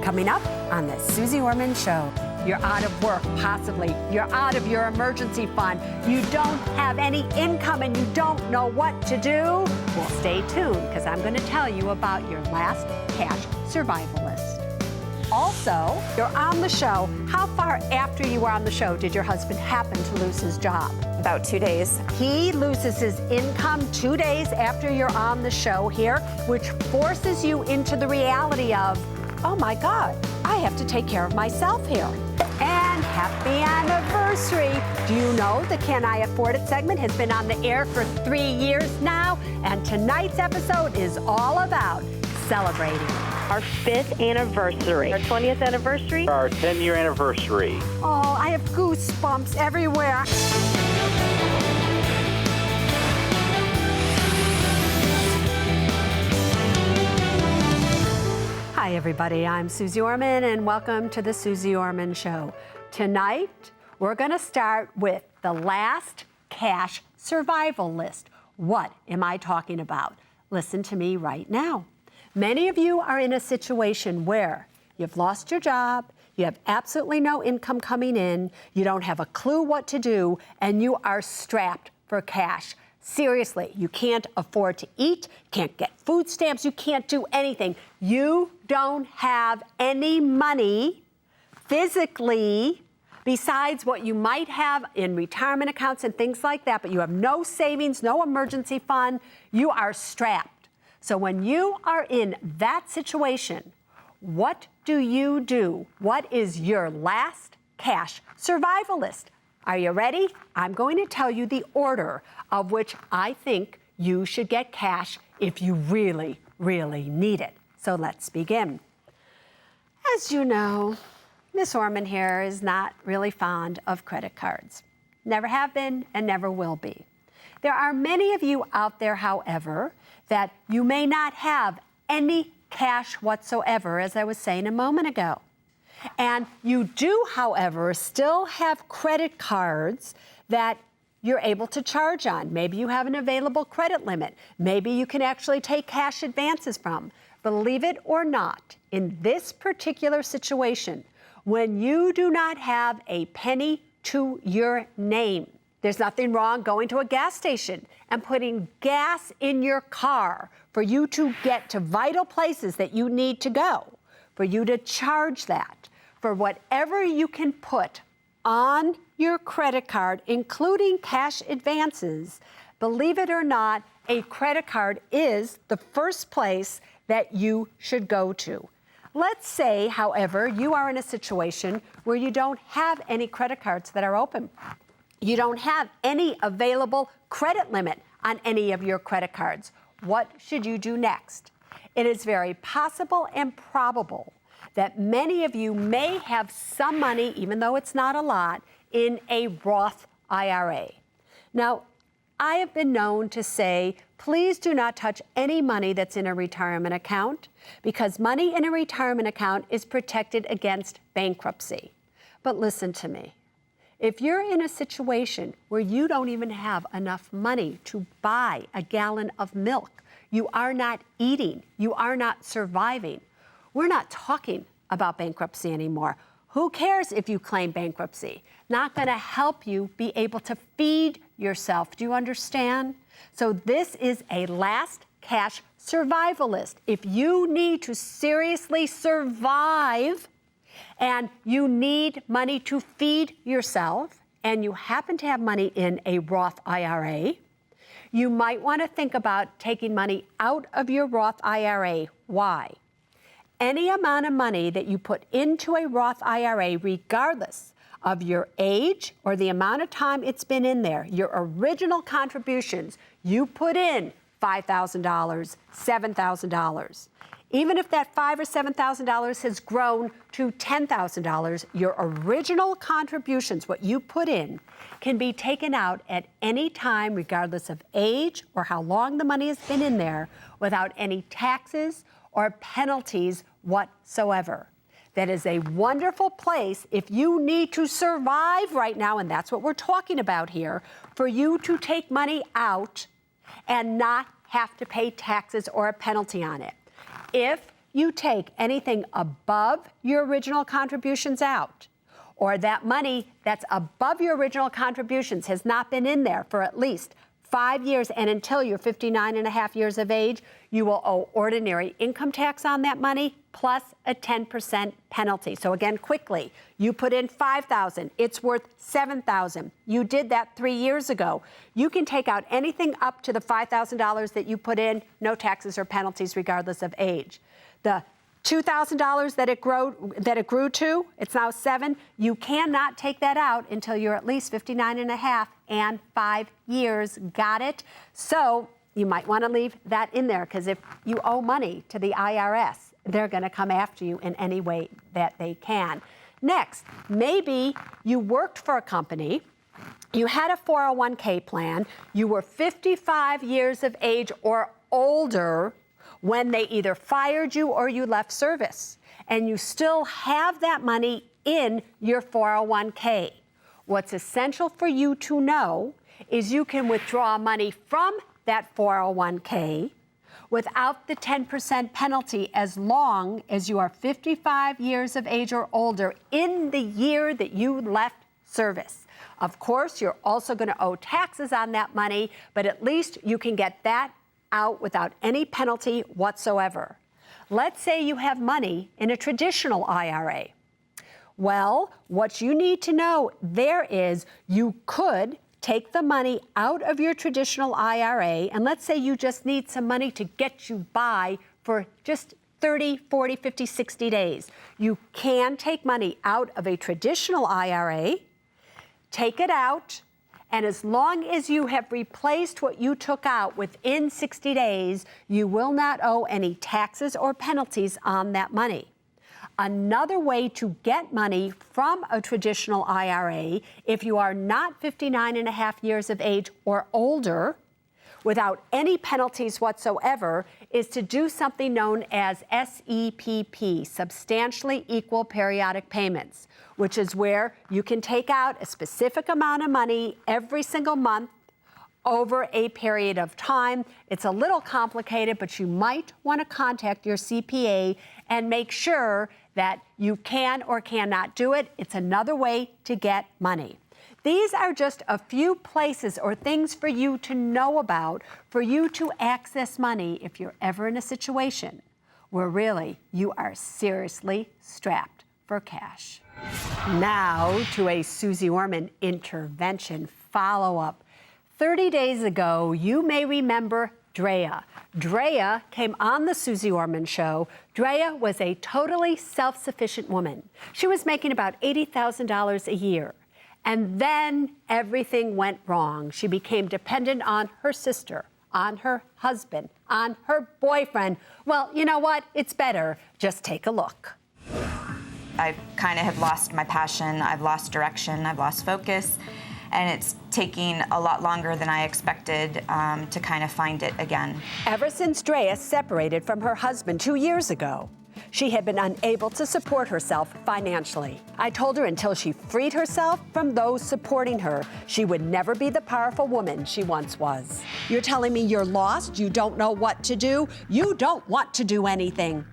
Coming up on the Suze Orman Show. You're out of work, possibly. You're out of your emergency fund. You don't have any income and you don't know what to do. Well, stay tuned because I'm going to tell you about your last cash survival list. Also, you're on the show. How far after you were on the show did your husband happen to lose his job? About 2 days. He loses his income 2 days after you're on the show here, which forces you into the reality of, oh my God, I have to take care of myself here. And happy anniversary. Do you know the Can I Afford It segment has been on the air for 3 years now? And tonight's episode is all about celebrating our 5th anniversary, our 20th anniversary, our 10-year anniversary. Oh, I have goosebumps everywhere. Hi, everybody. I'm Suze Orman, and welcome to the Suze Orman Show. Tonight, we're going to start with the last cash survival list. What am I talking about? Listen to me right now. Many of you are in a situation where you've lost your job, you have absolutely no income coming in, you don't have a clue what to do, and you are strapped for cash. Seriously, you can't afford to eat, can't get food stamps, you can't do anything. You don't have any money physically besides what you might have in retirement accounts and things like that, but you have no savings, no emergency fund. You are strapped. So when you are in that situation, what do you do? What is your last cash survival list? Are you ready? I'm going to tell you the order of which I think you should get cash if you really, really need it. So let's begin. As you know, Miss Orman here is not really fond of credit cards. Never have been and never will be. There are many of you out there, however, that you may not have any cash whatsoever, as I was saying a moment ago. And you do, however, still have credit cards that you're able to charge on. Maybe you have an available credit limit. Maybe you can actually take cash advances from. Believe it or not, in this particular situation, when you do not have a penny to your name, there's nothing wrong going to a gas station and putting gas in your car for you to get to vital places that you need to go, for you to charge that, for whatever you can put on your credit card, including cash advances. Believe it or not, a credit card is the first place that you should go to. Let's say, however, you are in a situation where you don't have any credit cards that are open. You don't have any available credit limit on any of your credit cards. What should you do next? It is very possible and probable that many of you may have some money, even though it's not a lot, in a Roth IRA. Now, I have been known to say, please do not touch any money that's in a retirement account because money in a retirement account is protected against bankruptcy. But listen to me. If you're in a situation where you don't even have enough money to buy a gallon of milk, you are not eating, you are not surviving, we're not talking about bankruptcy anymore. Who cares if you claim bankruptcy? Not going to help you be able to feed yourself. Do you understand? So this is a last cash survival list. If you need to seriously survive and you need money to feed yourself and you happen to have money in a Roth IRA, you might want to think about taking money out of your Roth IRA. Why? Any amount of money that you put into a Roth IRA, regardless of your age or the amount of time it's been in there, your original contributions, you put in $5,000, $7,000. Even if that $5,000 or $7,000 has grown to $10,000, your original contributions, what you put in, can be taken out at any time, regardless of age or how long the money has been in there, without any taxes or penalties whatsoever. That is a wonderful place if you need to survive right now, and that's what we're talking about here, for you to take money out and not have to pay taxes or a penalty on it. If you take anything above your original contributions out, or that money that's above your original contributions has not been in there for at least 5 years and until you're 59 and a half years of age, you will owe ordinary income tax on that money plus a 10% penalty. So again, quickly, you put in $5,000, it's worth $7,000. You did that 3 years ago. You can take out anything up to the $5,000 that you put in, no taxes or penalties regardless of age. The $2,000 that it grew to, it's now $7,000. You cannot take that out until you're at least 59 and a half and 5 years. Got it? So you might want to leave that in there, because if you owe money to the IRS, they're going to come after you in any way that they can. Next, maybe you worked for a company, you had a 401k plan, you were 55 years of age or older when they either fired you or you left service, and you still have that money in your 401k. What's essential for you to know is you can withdraw money from that 401k without the 10% penalty as long as you are 55 years of age or older in the year that you left service. Of course, you're also going to owe taxes on that money, but at least you can get that out without any penalty whatsoever. Let's say you have money in a traditional IRA. Well, what you need to know there is you could take the money out of your traditional IRA, and let's say you just need some money to get you by for just 30, 40, 50, 60 days. You can take money out of a traditional IRA, take it out, and as long as you have replaced what you took out within 60 days, you will not owe any taxes or penalties on that money. Another way to get money from a traditional IRA, if you are not 59 and a half years of age or older, without any penalties whatsoever, is to do something known as SEPP, Substantially Equal Periodic Payments, which is where you can take out a specific amount of money every single month over a period of time. It's a little complicated, but you might want to contact your CPA and make sure that you can or cannot do it. It's another way to get money. These are just a few places or things for you to know about, for you to access money if you're ever in a situation where really you are seriously strapped for cash. Now to a Suze Orman intervention follow-up. 30 days ago, you may remember Drea. Drea came on the Suze Orman Show. Drea was a totally self-sufficient woman. She was making about $80,000 a year. And then everything went wrong. She became dependent on her sister, on her husband, on her boyfriend. Well, you know what? It's better. Just take a look. I kind of have lost my passion. I've lost direction. I've lost focus. And it's taking a lot longer than I expected to kind of find it again. Ever since Drea separated from her husband 2 years ago, she had been unable to support herself financially. I told her until she freed herself from those supporting her, she would never be the powerful woman she once was. You're telling me you're lost? You don't know what to do? You don't want to do anything.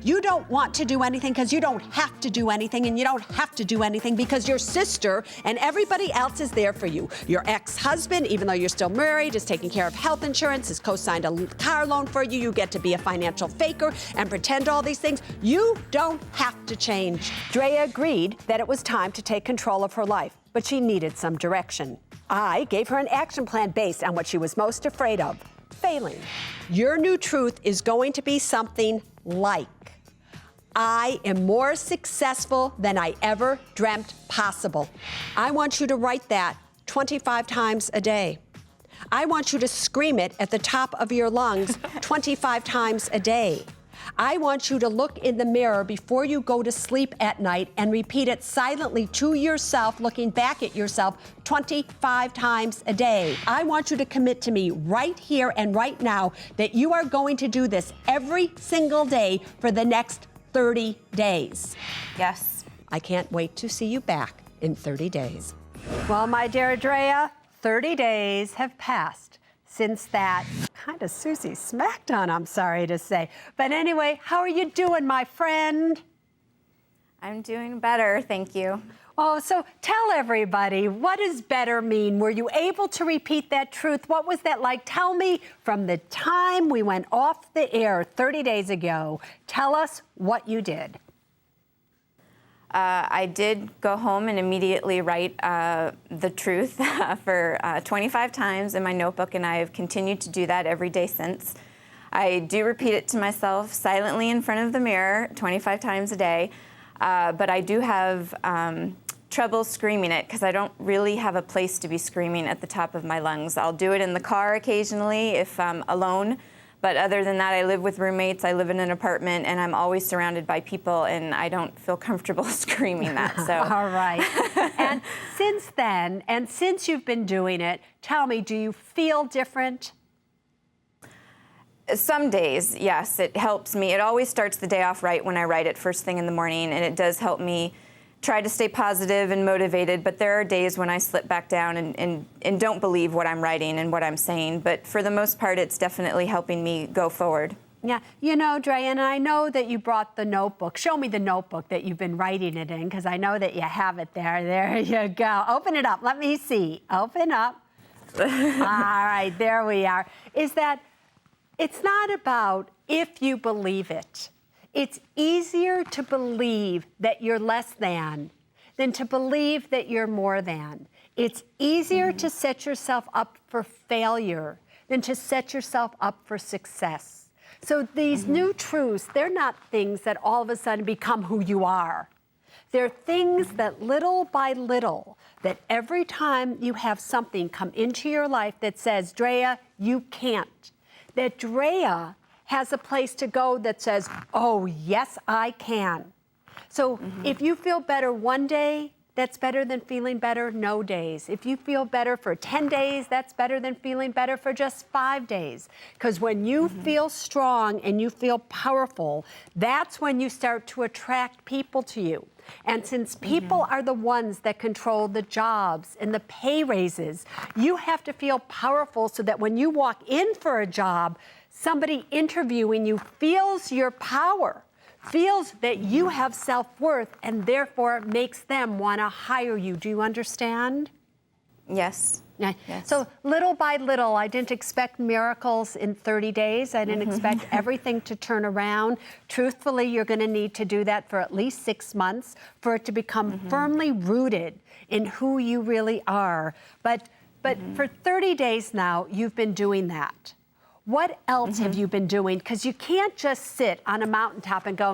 You don't want to do anything because you don't have to do anything, and you don't have to do anything because your sister and everybody else is there for you. Your ex-husband, even though you're still married, is taking care of health insurance, has co-signed a car loan for you. You get to be a financial faker and pretend all these things. You don't have to change. Drea agreed that it was time to take control of her life, but she needed some direction. I gave her an action plan based on what she was most afraid of: failing. Your new truth is going to be something like, I am more successful than I ever dreamt possible. I want you to write that 25 times a day. I want you to scream it at the top of your lungs 25 times a day. I want you to look in the mirror before you go to sleep at night and repeat it silently to yourself, looking back at yourself 25 times a day. I want you to commit to me right here and right now that you are going to do this every single day for the next 30 days. Yes. I can't wait to see you back in 30 days. Well, my dear Drea, 30 days have passed since that kind of Susie smacked on, I'm sorry to say. But anyway, how are you doing, my friend? I'm doing better, thank you. Oh, so tell everybody, what does better mean? Were you able to repeat that truth? What was that like? Tell me from the time we went off the air 30 days ago. Tell us what you did. I did go home and immediately write the truth for 25 times in my notebook, and I have continued to do that every day since. I do repeat it to myself silently in front of the mirror 25 times a day, but I do have trouble screaming it because I don't really have a place to be screaming at the top of my lungs. I'll do it in the car occasionally if I'm alone. But other than that, I live with roommates, I live in an apartment, and I'm always surrounded by people, and I don't feel comfortable screaming that, so. All right. And since then, and since you've been doing it, tell me, do you feel different? Some days, yes, it helps me. It always starts the day off right when I write it first thing in the morning, and it does help me try to stay positive and motivated, but there are days when I slip back down and don't believe what I'm writing and what I'm saying. But for the most part, it's definitely helping me go forward. Yeah, you know, Diana, I know that you brought the notebook. Show me the notebook that you've been writing it in, because I know that you have it there. There you go. Open it up. Let me see. Open up. All right, there we are. Is that it's not about if you believe it. It's easier to believe that you're less than to believe that you're more than. It's easier to set yourself up for failure than to set yourself up for success. So these new truths, they're not things that all of a sudden become who you are. They're things that little by little, that every time you have something come into your life that says, Drea, you can't, that Drea has a place to go that says, oh, yes, I can. So if you feel better one day, that's better than feeling better no days. If you feel better for 10 days, that's better than feeling better for just 5 days. Because when you feel strong and you feel powerful, that's when you start to attract people to you. And since people are the ones that control the jobs and the pay raises, you have to feel powerful so that when you walk in for a job, somebody interviewing you feels your power, feels that you have self-worth, and therefore makes them want to hire you. Do you understand? Yes. Yeah. Yes. So little by little, I didn't expect miracles in 30 days. I didn't expect everything to turn around. Truthfully, you're going to need to do that for at least 6 months for it to become firmly rooted in who you really are. But for 30 days now, you've been doing that. What else have you been doing? Because you can't just sit on a mountaintop and go,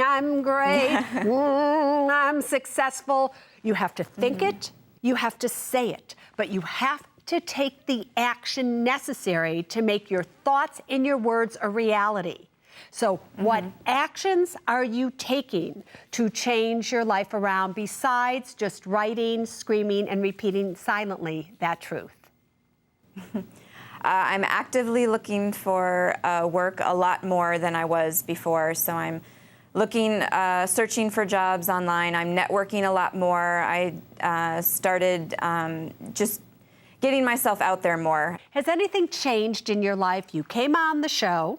I'm great, I'm successful. You have to think it, you have to say it, but you have to take the action necessary to make your thoughts and your words a reality. So what actions are you taking to change your life around besides just writing, screaming, and repeating silently that truth? I'm actively looking for work a lot more than I was before. So I'm looking, searching for jobs online. I'm networking a lot more. I started just getting myself out there more. Has anything changed in your life? You came on the show.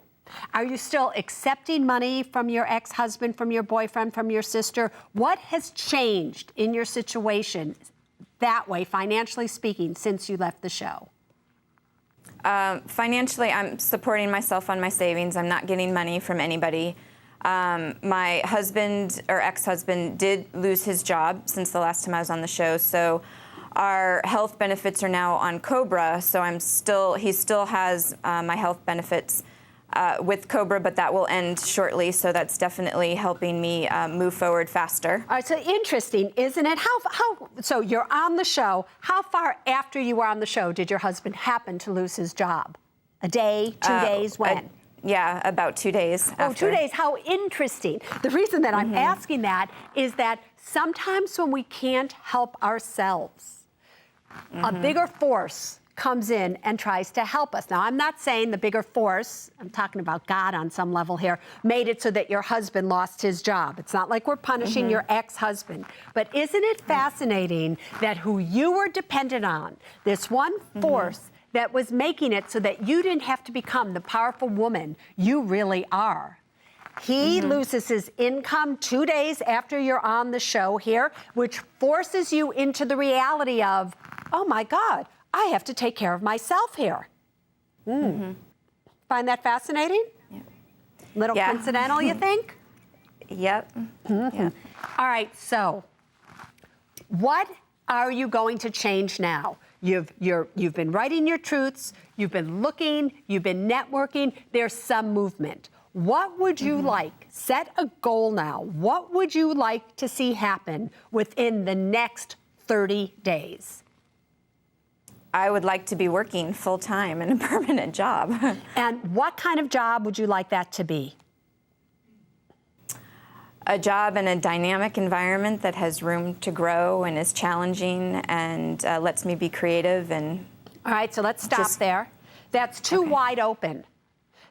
Are you still accepting money from your ex-husband, from your boyfriend, from your sister? What has changed in your situation that way, financially speaking, since you left the show? Financially, I'm supporting myself on my savings. I'm not getting money from anybody. My husband or ex-husband did lose his job since the last time I was on the show, so our health benefits are now on COBRA. So he still has my health benefits with COBRA, but that will end shortly. So that's definitely helping me move forward faster. All right, so interesting, isn't it? So you're on the show. How far after you were on the show did your husband happen to lose his job? A day, 2 days, when? Yeah, about 2 days after. Oh, 2 days, how interesting. The reason that I'm asking that is that sometimes when we can't help ourselves, a bigger force comes in and tries to help us. Now, I'm not saying the bigger force, I'm talking about God on some level here, made it so that your husband lost his job. It's not like we're punishing your ex-husband. But isn't it fascinating that who you were dependent on, this one force, that was making it so that you didn't have to become the powerful woman you really are. He loses his income 2 days after you're on the show here, which forces you into the reality of, oh my God, I have to take care of myself here. Find that fascinating? Yeah. Little coincidental, you think? Yep. Yeah. All right, so what are you going to change now? You've been writing your truths, you've been looking, you've been networking, there's some movement. What would you like? Set a goal now. What would you like to see happen within the next 30 days? I would like to be working full-time in a permanent job. And what kind of job would you like that to be? A job in a dynamic environment that has room to grow and is challenging and lets me be creative and. All right, so let's stop there. That's too wide open.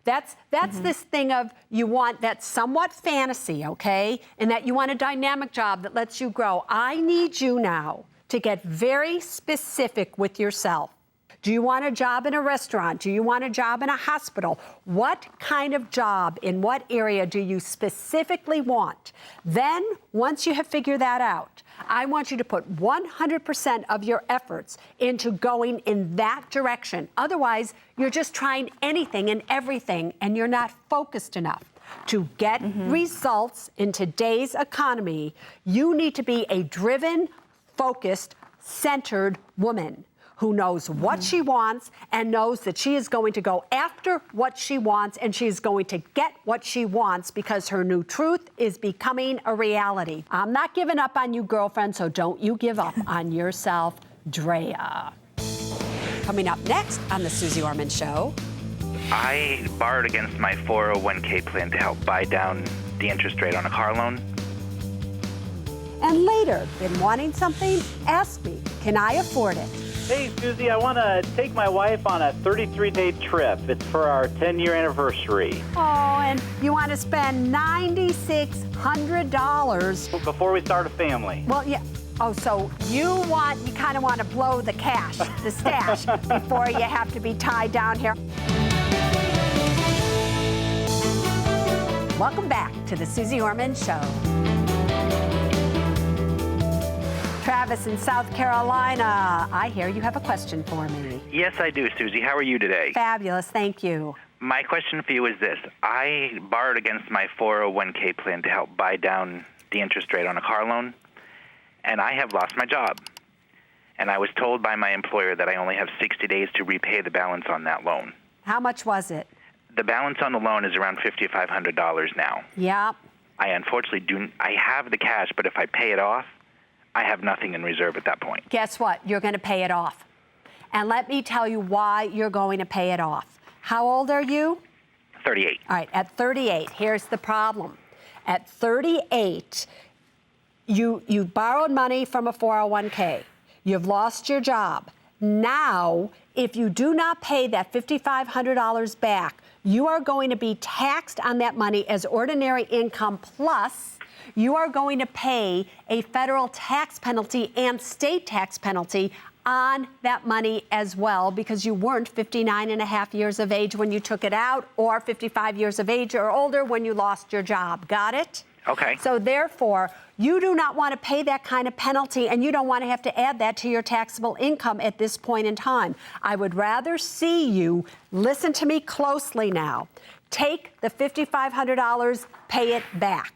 That's this thing of you want that somewhat fantasy, okay? And that you want a dynamic job that lets you grow. I need you now to get very specific with yourself. Do you want a job in a restaurant? Do you want a job in a hospital? What kind of job in what area do you specifically want? Then, once you have figured that out, I want you to put 100% of your efforts into going in that direction. Otherwise, you're just trying anything and everything, and you're not focused enough. To get results in today's economy, you need to be a driven, focused, centered woman who knows what she wants and knows that she is going to go after what she wants and she is going to get what she wants because her new truth is becoming a reality. I'm not giving up on you, girlfriend, so don't you give up on yourself, Drea. Coming up next on The Suze Orman Show. I borrowed against my 401k plan to help buy down the interest rate on a car loan. And later, been wanting something? Ask me, can I afford it? Hey, Susie, I want to take my wife on a 33-day trip. It's for our 10-year anniversary. Oh, and you want to spend $9,600. Before we start a family. Well, yeah. Oh, so you kind of want to blow the cash, the stash, before you have to be tied down here. Welcome back to the Suze Orman Show. Travis in South Carolina, I hear you have a question for me. Yes, I do, Susie. How are you today? Fabulous, thank you. My question for you is this. I borrowed against my 401k plan to help buy down the interest rate on a car loan, and I have lost my job. And I was told by my employer that I only have 60 days to repay the balance on that loan. How much was it? The balance on the loan is around $5,500 now. Yeah. I unfortunately I have the cash, but if I pay it off, I have nothing in reserve at that point. Guess what? You're going to pay it off. And let me tell you why you're going to pay it off. How old are you? 38. All right, at 38, here's the problem. At 38, you borrowed money from a 401k. You've lost your job. Now, if you do not pay that $5,500 back, you are going to be taxed on that money as ordinary income, plus you are going to pay a federal tax penalty and state tax penalty on that money as well because you weren't 59 and a half years of age when you took it out or 55 years of age or older when you lost your job. Got it? Okay. So therefore, you do not want to pay that kind of penalty and you don't want to have to add that to your taxable income at this point in time. I would rather see you, listen to me closely now, take the $5,500, pay it back.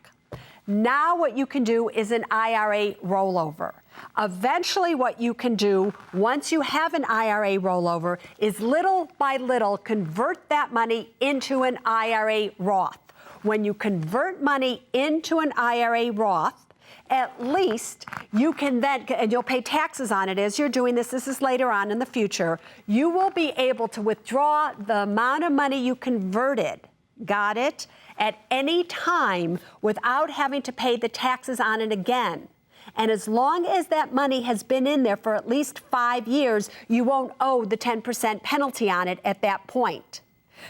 Now what you can do is an IRA rollover. Eventually what you can do once you have an IRA rollover is little by little convert that money into an IRA Roth. When you convert money into an IRA Roth, at least you can then, and you'll pay taxes on it as you're doing this is later on in the future, you will be able to withdraw the amount of money you converted, got it, at any time without having to pay the taxes on it again. And as long as that money has been in there for at least 5 years, you won't owe the 10% penalty on it at that point.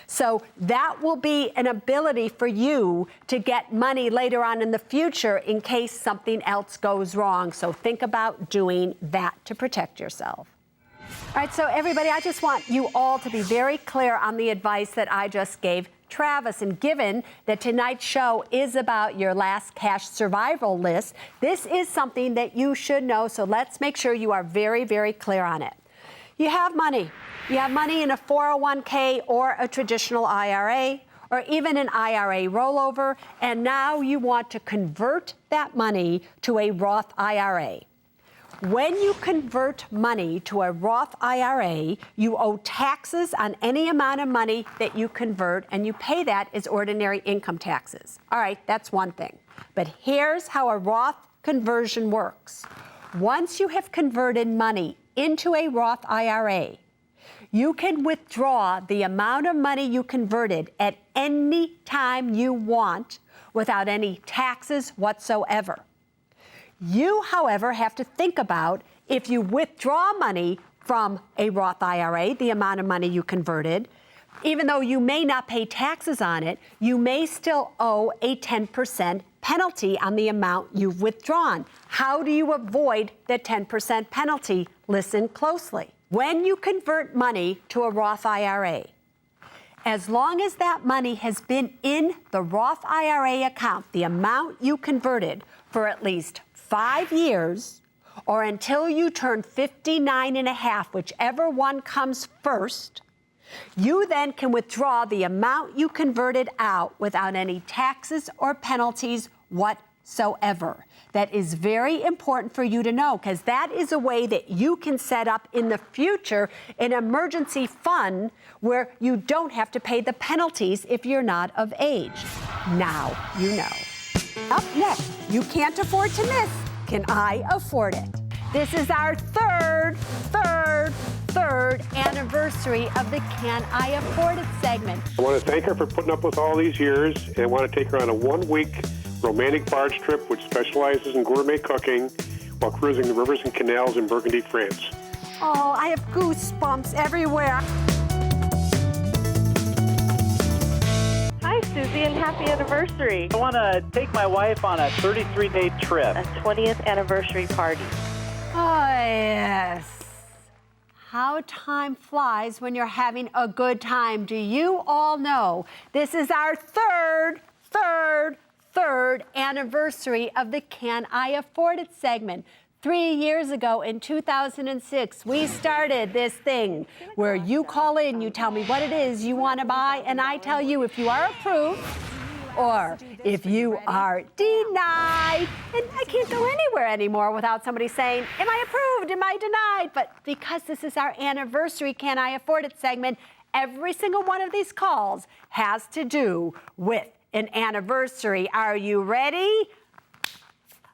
So that will be an ability for you to get money later on in the future in case something else goes wrong. So think about doing that to protect yourself. All right, so everybody, I just want you all to be very clear on the advice that I just gave Travis. And given that tonight's show is about your last cash survival list, this is something that you should know. So let's make sure you are very, very clear on it. You have money. You have money in a 401k or a traditional IRA or even an IRA rollover, and now you want to convert that money to a Roth IRA. When you convert money to a Roth IRA, you owe taxes on any amount of money that you convert, and you pay that as ordinary income taxes. All right, that's one thing. But here's how a Roth conversion works. Once you have converted money into a Roth IRA, you can withdraw the amount of money you converted at any time you want without any taxes whatsoever. You, however, have to think about if you withdraw money from a Roth IRA, the amount of money you converted, even though you may not pay taxes on it, you may still owe a 10% penalty on the amount you've withdrawn. How do you avoid the 10% penalty? Listen closely. When you convert money to a Roth IRA, as long as that money has been in the Roth IRA account, the amount you converted, for at least 5 years, or until you turn 59 and a half, whichever one comes first, you then can withdraw the amount you converted out without any taxes or penalties whatsoever. That is very important for you to know, because that is a way that you can set up in the future an emergency fund where you don't have to pay the penalties if you're not of age. Now you know. Up next, you can't afford to miss Can I Afford It? This is our third anniversary of the Can I Afford It segment. I want to thank her for putting up with all these years, and I want to take her on a 1-week romantic barge trip which specializes in gourmet cooking while cruising the rivers and canals in Burgundy, France. Oh, I have goosebumps everywhere. Hi, Susie, and happy anniversary. I want to take my wife on a 33-day trip. A 20th anniversary party. Oh, yes. How time flies when you're having a good time. Do you all know this is our third anniversary of the Can I Afford It segment. 3 years ago in 2006, we started this thing where you call in, you tell me what it is you want to buy, and I tell you if you are approved or if you are denied. And I can't go anywhere anymore without somebody saying, am I approved? Am I denied? But because this is our anniversary Can I Afford It segment, every single one of these calls has to do with an anniversary. Are you ready?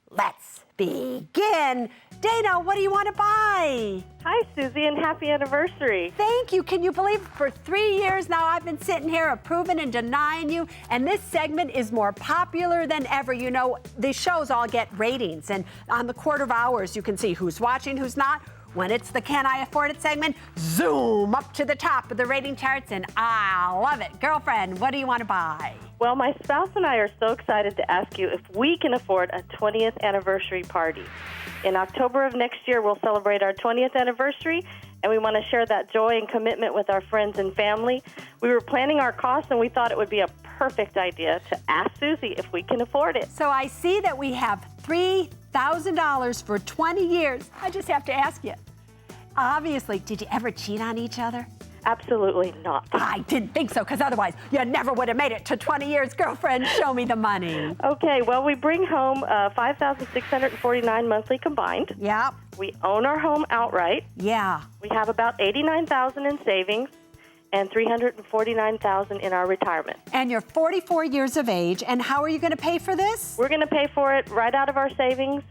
Let's begin. Dana, what do you want to buy? Hi, Susie, and happy anniversary. Thank you. Can you believe for 3 years now I've been sitting here approving and denying you, and this segment is more popular than ever. You know, these shows all get ratings, and on the quarter of hours you can see who's watching, who's not. When it's the Can I Afford It segment, zoom up to the top of the rating charts, and I love it. Girlfriend, what do you want to buy? Well, my spouse and I are so excited to ask you if we can afford a 20th anniversary party. In October of next year, we'll celebrate our 20th anniversary, and we want to share that joy and commitment with our friends and family. We were planning our costs, and we thought it would be a perfect idea to ask Susie if we can afford it. So I see that we have $3,000 for 20 years. I just have to ask you, obviously, did you ever cheat on each other? Absolutely not. I didn't think so, because otherwise you never would have made it to 20 years. Girlfriend, show me the money. Okay, well, we bring home $5,649 monthly combined. Yep. We own our home outright. Yeah. We have about $89,000 in savings and $349,000 in our retirement. And you're 44 years of age, and how are you going to pay for this? We're going to pay for it right out of our savings.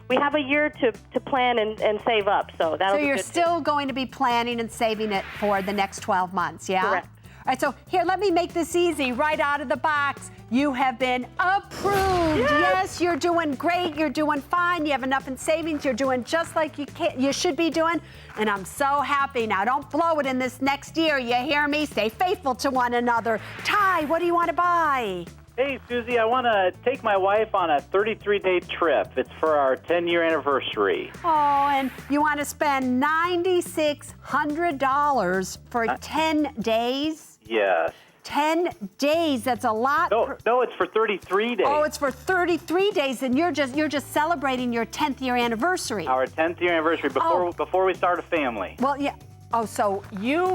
We have a year to plan and save up, so that'll be good. So you're still going to be planning and saving it for the next 12 months, yeah? Correct. All right, so here, let me make this easy. Right out of the box, you have been approved. Yes, you're doing great. You're doing fine. You have enough in savings. You're doing just like you should be doing. And I'm so happy. Now, don't blow it in this next year. You hear me? Stay faithful to one another. Ty, what do you want to buy? Hey, Susie, I want to take my wife on a 33-day trip. It's for our 10-year anniversary. Oh, and you want to spend $9,600 for 10 days? Yes. 10 days, that's a lot. No, it's for 33 days. Oh, it's for 33 days, and you're just celebrating your 10th year anniversary. Our 10th year anniversary before we start a family. Well, yeah. Oh, so you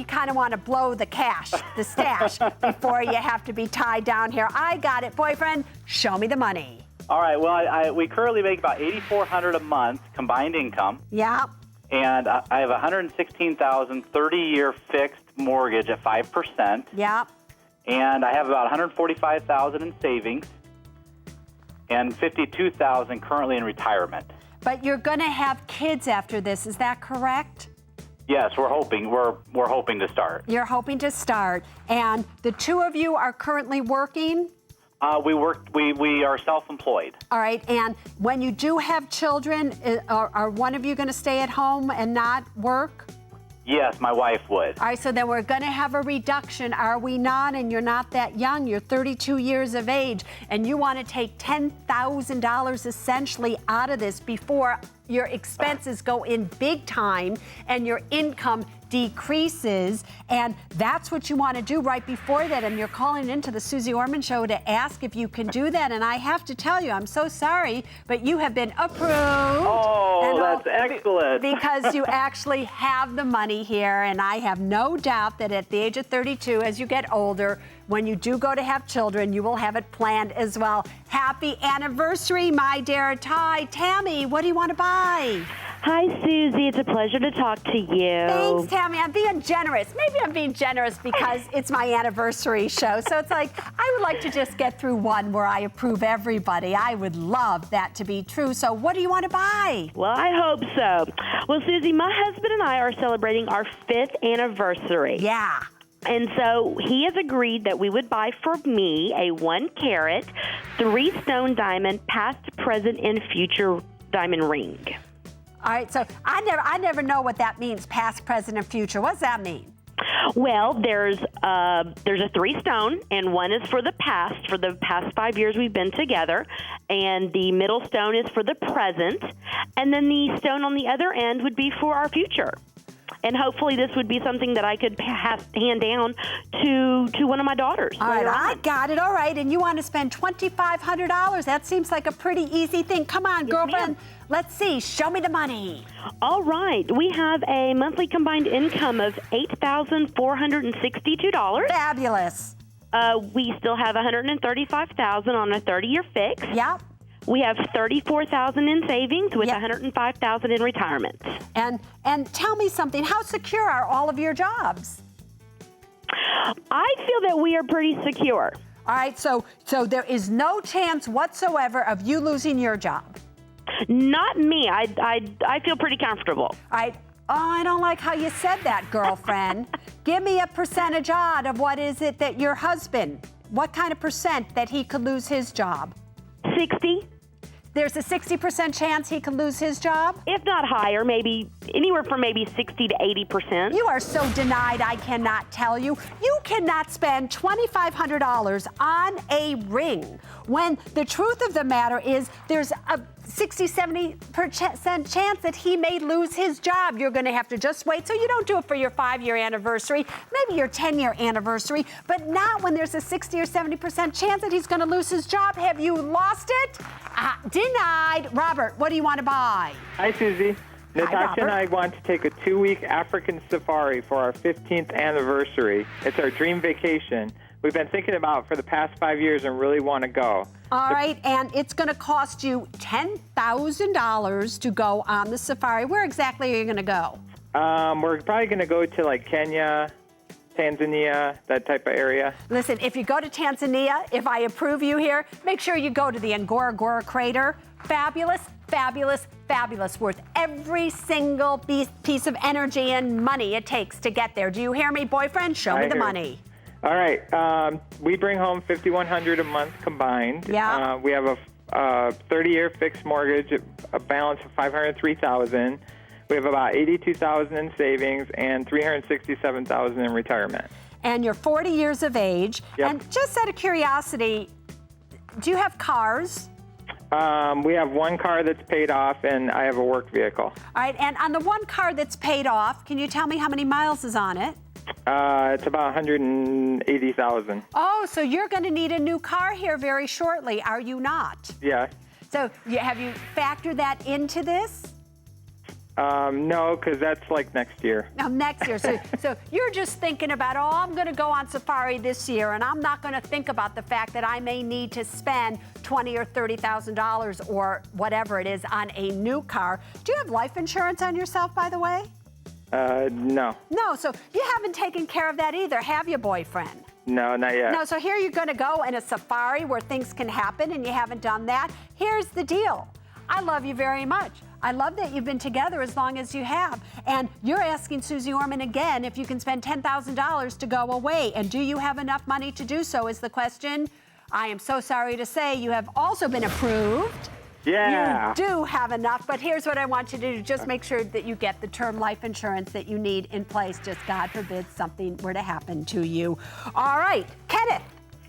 kind of want to blow the cash, the stash, before you have to be tied down here. I got it, boyfriend. Show me the money. All right. Well, we currently make about $8,400 a month combined income. Yeah. And I have a $116,000 30-year fixed mortgage at 5%. Yeah. And I have about $145,000 in savings and $52,000 currently in retirement. But you're going to have kids after this, is that correct? Yes, we're hoping. We're hoping to start. You're hoping to start. And the two of you are currently working? We are self-employed. All right. And when you do have children, are one of you going to stay at home and not work? Yes, my wife would. All right, so then we're going to have a reduction, are we not? And you're not that young. You're 32 years of age, and you want to take $10,000 essentially out of this before your expenses go in big time and your income decreases, and that's what you want to do right before that. And you're calling into the Suze Orman Show to ask if you can do that. And I have to tell you, I'm so sorry, but you have been approved. Oh, that's excellent. Because you actually have the money here, and I have no doubt that at the age of 32, as you get older, when you do go to have children, you will have it planned as well. Happy anniversary, my dear Tammy, what do you want to buy? Hi, Susie. It's a pleasure to talk to you. Thanks, Tammy. I'm being generous. Maybe I'm being generous because it's my anniversary show. So it's like, I would like to just get through one where I approve everybody. I would love that to be true. So what do you want to buy? Well, I hope so. Well, Susie, my husband and I are celebrating our 5th anniversary. Yeah. And so he has agreed that we would buy for me a 1-carat, 3-stone diamond, past, present, and future diamond ring. All right, so I never know what that means, past, present, and future. What does that mean? Well, there's a 3-stone, and one is for the past 5 years we've been together, and the middle stone is for the present, and then the stone on the other end would be for our future. And hopefully this would be something that I could hand down to one of my daughters. All right, I got it. All right, and you want to spend $2,500. That seems like a pretty easy thing. Come on, girlfriend. Ma'am. Let's see. Show me the money. All right. We have a monthly combined income of $8,462. Fabulous. We still have $135,000 on a 30-year fix. Yep. We have $34,000 in savings with Yep. $105,000 in retirement. And tell me something. How secure are all of your jobs? I feel that we are pretty secure. All right, so there is no chance whatsoever of you losing your job. Not me. I feel pretty comfortable. All right. Oh, I don't like how you said that, girlfriend. Give me a percentage odd of what is it that your husband, what kind of percent that he could lose his job? 60. There's a 60% chance he could lose his job? If not higher, maybe anywhere from maybe 60 to 80%. You are so denied, I cannot tell you. You cannot spend $2,500 on a ring when the truth of the matter is there's a 60-70% chance that he may lose his job. You're going to have to just wait. So you don't do it for your 5-year anniversary, maybe your 10-year anniversary, but not when there's a 60 or 70% chance that he's going to lose his job. Have you lost it? Denied. Robert, what do you want to buy? Hi, Susie. Natasha and I Robert. want to take a 2-week African safari for our 15th anniversary. It's our dream vacation. We've been thinking about it for the past 5 years and really want to go. All right, and it's going to cost you $10,000 to go on the safari. Where exactly are you going to go? We're probably going to go to like Kenya, Tanzania, that type of area. Listen, if you go to Tanzania, if I approve you here, make sure you go to the Ngorongoro crater. Fabulous, fabulous, fabulous. Worth every single piece of energy and money it takes to get there. Do you hear me, boyfriend? Show me the money. All right. We bring home $5,100 a month combined. Yeah. We have a 30-year fixed mortgage, a balance of $503,000. We have about $82,000 in savings and $367,000 in retirement. And you're 40 years of age. Yep. And just out of curiosity, do you have cars? We have one car that's paid off, and I have a work vehicle. All right, and on the one car that's paid off, can you tell me how many miles is on it? It's about 180,000. Oh, so you're going to need a new car here very shortly, are you not? Yeah. So have you factored that into this? No, because that's like next year. Next year. So you're just thinking about, oh, I'm going to go on safari this year, and I'm not going to think about the fact that I may need to spend $20,000 or $30,000 or whatever it is on a new car. Do you have life insurance on yourself, by the way? No. No, so you haven't taken care of that either, have you, boyfriend? No, not yet. No, so here you're going to go in a safari where things can happen, and you haven't done that. Here's the deal. I love you very much. I love that you've been together as long as you have. And you're asking Suze Orman again if you can spend $10,000 to go away. And do you have enough money to do so is the question. I am so sorry to say you have also been approved. Yeah. You do have enough, but here's what I want you to do. Just make sure that you get the term life insurance that you need in place. Just God forbid something were to happen to you. All right, Kenneth.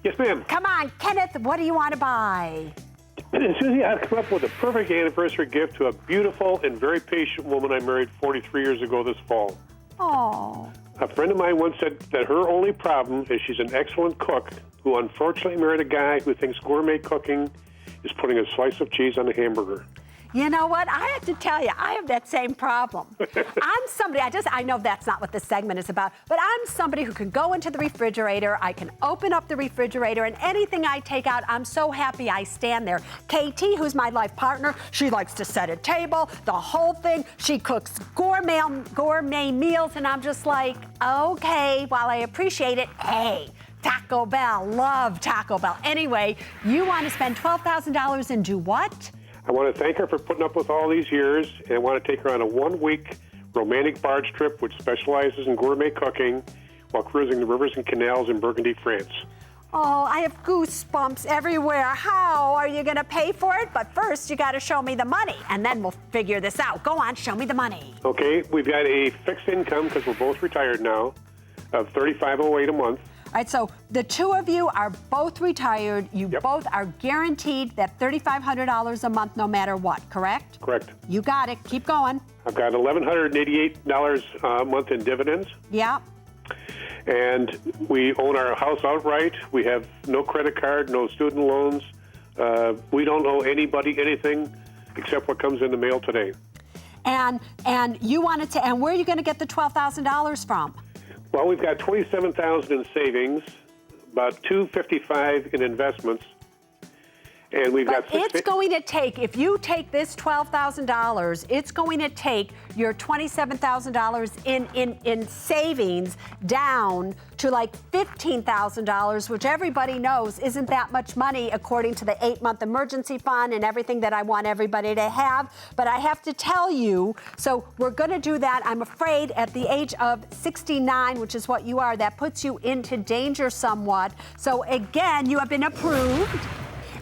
Yes, ma'am. Come on, Kenneth, what do you want to buy? Susie, I've come up with a perfect anniversary gift to a beautiful and very patient woman I married 43 years ago this fall. Oh. A friend of mine once said that her only problem is she's an excellent cook who unfortunately married a guy who thinks gourmet cooking is putting a slice of cheese on a hamburger. You know what? I have to tell you, I have that same problem. I'm somebody, I know that's not what this segment is about, but I'm somebody who can go into the refrigerator, I can open up the refrigerator, and anything I take out, I'm so happy I stand there. Katie, who's my life partner, she likes to set a table, the whole thing. She cooks gourmet meals, and I'm just like, okay, while I appreciate it, hey, Taco Bell, love Taco Bell. Anyway, you want to spend $12,000 and do what? I want to thank her for putting up with all these years, and I want to take her on a one-week romantic barge trip which specializes in gourmet cooking while cruising the rivers and canals in Burgundy, France. Oh, I have goosebumps everywhere. How are you going to pay for it? But first, you got to show me the money, and then we'll figure this out. Go on, show me the money. Okay, we've got a fixed income, because we're both retired now, of $35.08 a month. All right, so the two of you are both retired. You Yep. both are guaranteed that $3,500 a month no matter what, correct? Correct. You got it. Keep going. I've got $1,188 a month in dividends, Yeah. and we own our house outright. We have no credit card, no student loans. We don't owe anybody anything except what comes in the mail today. And you wanted to, and where are you going to get the $12,000 from? Well, we've got $27,000 in savings, about $255 in investments, and we've But got. it's going to take, if you take this $12,000, it's going to take your $27,000 in savings down to like $15,000, which everybody knows isn't that much money according to the 8-month emergency fund and everything that I want everybody to have. But I have to tell you, so we're going to do that. I'm afraid at the age of 69, which is what you are, that puts you into danger somewhat. So again, you have been approved.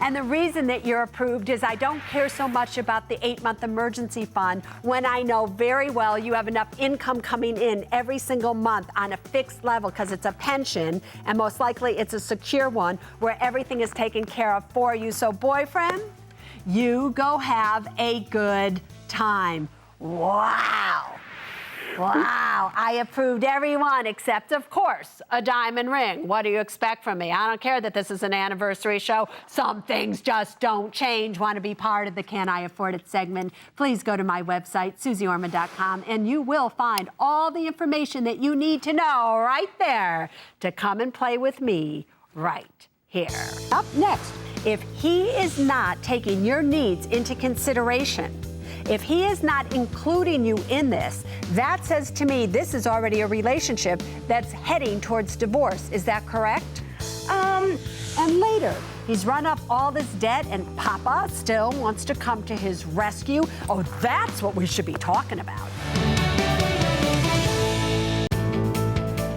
And the reason that you're approved is I don't care so much about the 8-month emergency fund when I know very well you have enough income coming in every single month on a fixed level because it's a pension, and most likely it's a secure one where everything is taken care of for you. So boyfriend, you go have a good time. Wow. Wow, I approved everyone except, of course, a diamond ring. What do you expect from me? I don't care that this is an anniversary show. Some things just don't change. Want to be part of the Can I Afford It segment? Please go to my website, SuzeOrman.com, and you will find all the information that you need to know right there to come and play with me right here. Up next, if he is not taking your needs into consideration, if he is not including you in this, that says to me this is already a relationship that's heading towards divorce. Is that correct? And later, he's run up all this debt and Papa still wants to come to his rescue. Oh, that's what we should be talking about.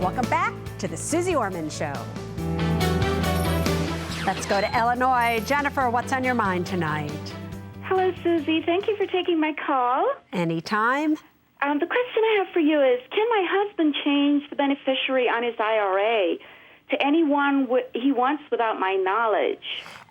Welcome back to the Suze Orman Show. Let's go to Illinois. Jennifer, what's on your mind tonight? Hello, Susie. Thank you for taking my call. Anytime. The question I have for you is, can my husband change the beneficiary on his IRA to anyone he wants without my knowledge?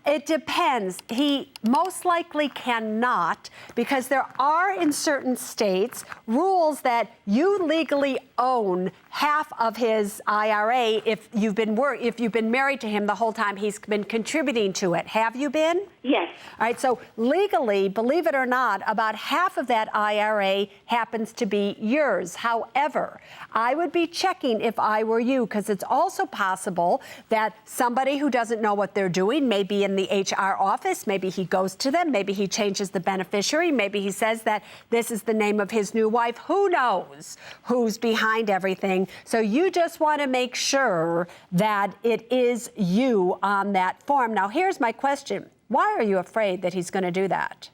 It depends. He most likely cannot, because there are in certain states rules that you legally own half of his IRA if you've been married to him the whole time he's been contributing to it. Have you been? Yes. All right, so legally, believe it or not, about half of that IRA happens to be yours. However, I would be checking if I were you, because it's also possible that somebody who doesn't know what they're doing may be in the HR office, maybe he goes to them, maybe he changes the beneficiary, maybe he says that this is the name of his new wife. Who knows who's behind everything? So you just want to make sure that it is you on that form. Now, here's my question. Why are you afraid that he's going to do that?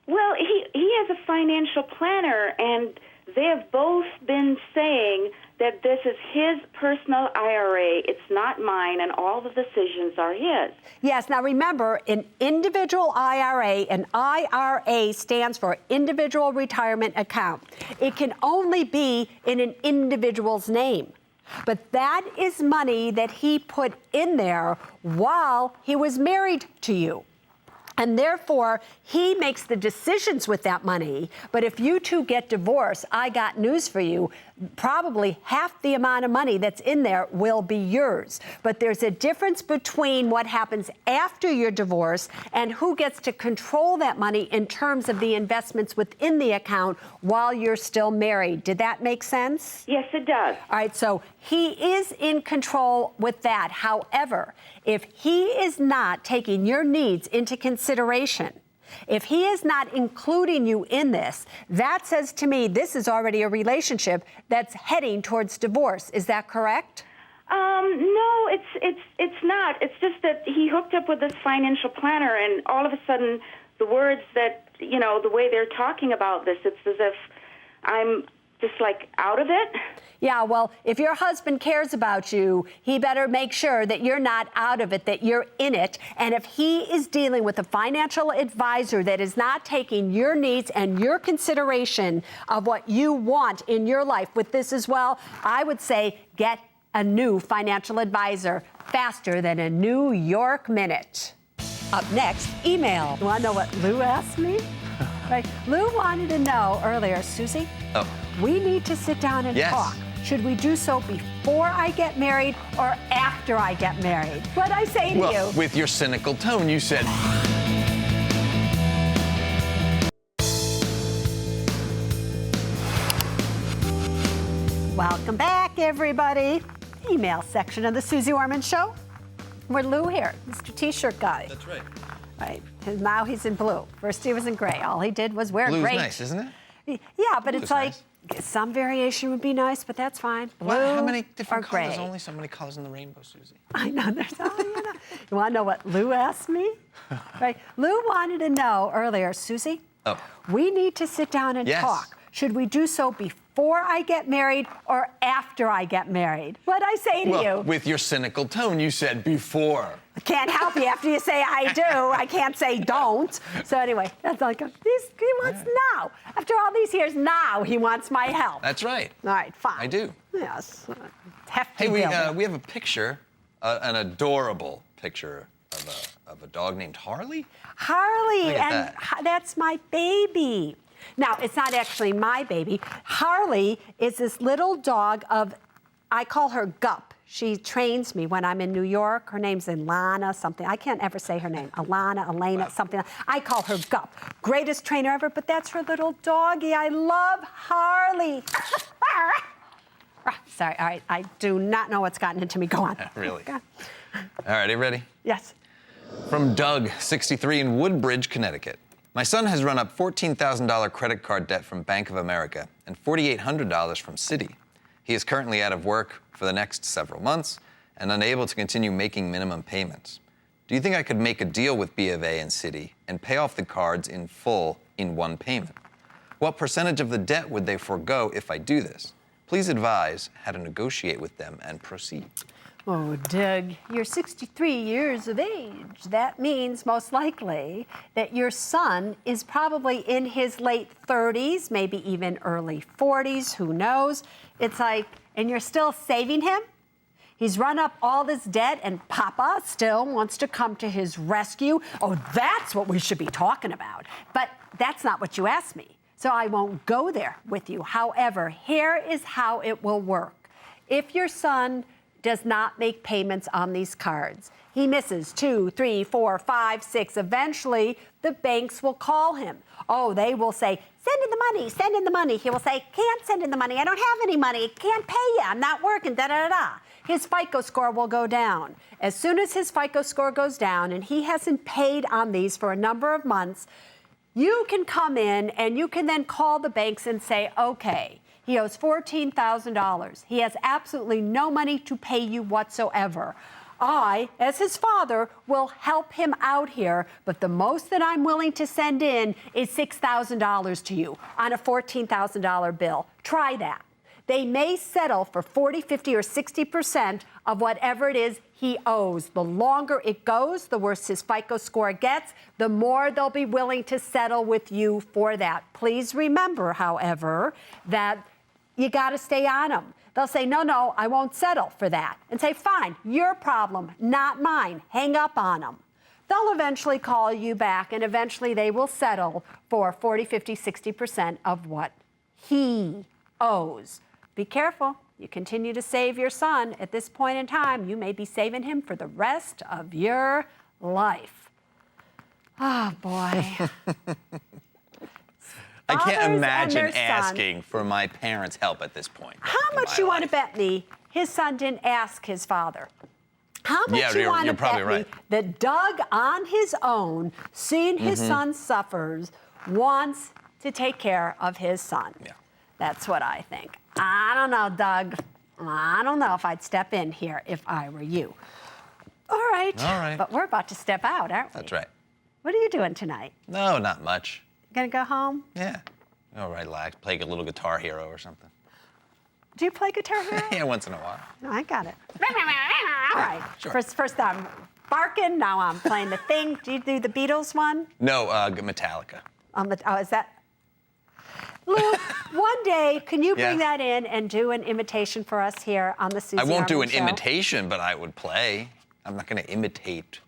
Well, he has a financial planner, and they have both been saying that this is his personal IRA. It's not mine, and all the decisions are his. Yes. Now, remember, an individual IRA, an IRA stands for individual retirement account. It can only be in an individual's name. But that is money that he put in there while he was married to you. And therefore, he makes the decisions with that money. But if you two get divorced, I got news for you. Probably half the amount of money that's in there will be yours. But there's a difference between what happens after your divorce and who gets to control that money in terms of the investments within the account while you're still married. Did that make sense? Yes, it does. All right, so he is in control with that. However, if he is not taking your needs into consideration, if he is not including you in this, that says to me this is already a relationship that's heading towards divorce. Is that correct? No, it's not. It's just that he hooked up with this financial planner, and all of a sudden, the words that, the way they're talking about this, it's as if I'm just like out of it. Yeah, well, if your husband cares about you, he better make sure that you're not out of it, that you're in it. And if he is dealing with a financial advisor that is not taking your needs and your consideration of what you want in your life with this as well, I would say get a new financial advisor faster than a New York minute. Up next, email. You want to know what Lou asked me? Right. Lou wanted to know earlier, Susie, we need to sit down and talk. Should we do so before I get married or after I get married? What'd I say to you? With your cynical tone, you said... Welcome back, everybody. Email section of the Suze Orman Show. We're Lou here, Mr. T-shirt guy. That's right. Right. And now he's in blue. First he was in gray. All he did was wear Blue's gray. nice, isn't it? Yeah, but Blue's it's like nice. some variation would be nice, but that's fine. Blue Well, how many different or colors? gray. Only so many colors in the rainbow, Susie. I know. You want to know what Lou asked me? Right. Lou wanted to know earlier, Susie, we need to sit down and talk. Should we do so before I get married or after I get married? What'd I say to you? With your cynical tone, you said before. I can't help you after you say I do. I can't say don't. So anyway, that's like, he wants now. After all these years, now he wants my help. That's right. All right, fine. I do. Yes. Hefty Hey, we bill. have a picture, an adorable picture of a dog named Harley. Harley, Look at and that's my baby. Now, it's not actually my baby. Harley is this little dog I call her Gup. She trains me when I'm in New York. Her name's Ilana something. I can't ever say her name. Alana, Elena, something. I call her Gup. Greatest trainer ever, but that's her little doggy. I love Harley. Sorry, all right. I do not know what's gotten into me. Go on. Really? Go on. All right, are you ready? Yes. From Doug, 63, in Woodbridge, Connecticut. My son has run up $14,000 credit card debt from Bank of America and $4,800 from Citi. He is currently out of work for the next several months and unable to continue making minimum payments. Do you think I could make a deal with B of A and Citi and pay off the cards in full in one payment? What percentage of the debt would they forego if I do this? Please advise how to negotiate with them and proceed. Oh, Doug, you're 63 years of age. That means most likely that your son is probably in his late 30s, maybe even early 40s, who knows? It's like, and you're still saving him? He's run up all this debt and Papa still wants to come to his rescue. Oh, that's what we should be talking about. But that's not what you asked me, so I won't go there with you. However, here is how it will work. If your son does not make payments on these cards, he misses 2, 3, 4, 5, 6. Eventually, the banks will call him. Oh, they will say, send in the money, send in the money. He will say, can't send in the money. I don't have any money. Can't pay you. I'm not working, da-da-da-da. His FICO score will go down. As soon as his FICO score goes down and he hasn't paid on these for a number of months, you can come in and you can then call the banks and say, okay, he owes $14,000. He has absolutely no money to pay you whatsoever. I, as his father, will help him out here, but the most that I'm willing to send in is $6,000 to you on a $14,000 bill. Try that. They may settle for 40, 50, or 60% of whatever it is he owes. The longer it goes, the worse his FICO score gets, the more they'll be willing to settle with you for that. Please remember, however, that you got to stay on them. They'll say, no, I won't settle for that. And say, fine, your problem, not mine. Hang up on them. They'll eventually call you back, and eventually they will settle for 40, 50, 60% of what he owes. Be careful. You continue to save your son. At this point in time, you may be saving him for the rest of your life. Oh, boy. I can't imagine asking for my parents' help at this point. How much you want to bet me his son didn't ask his father? How much you want to bet me that Doug, on his own, seeing his son suffers, wants to take care of his son? Yeah. That's what I think. I don't know, Doug. I don't know if I'd step in here if I were you. All right. But we're about to step out, aren't we? That's right. What are you doing tonight? No, not much. Gonna go home? Yeah. All right, relax. Play a little Guitar Hero or something. Do you play Guitar Hero? Yeah, once in a while. No, I got it. All right. Sure. First I'm barking, now I'm playing the thing. Do you do the Beatles one? No, Metallica. Is that? Lou, one day, can you bring Yes. that in and do an imitation for us here on the Suze I won't do Orman an Show? imitation, but I would play. I'm not going to imitate.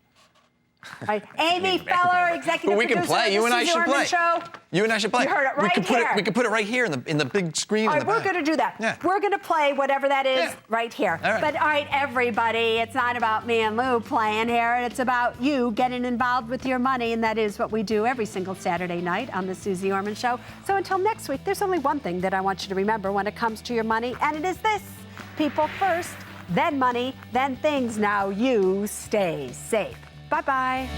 Right. Amy Feller, executive But we can producer play. of You the and I Suze should Orman play. Show. You and I should play. You heard it right here. We could put it right here in the big screen. All in right, the we're back. going to do that. Yeah. We're going to play whatever that is Yeah. right here. All right. But all right, everybody, it's not about me and Lou playing here. It's about you getting involved with your money, and that is what we do every single Saturday night on the Suze Orman Show. So until next week, there's only one thing that I want you to remember when it comes to your money, and it is this: people first, then money, then things. Now you stay safe. Bye-bye.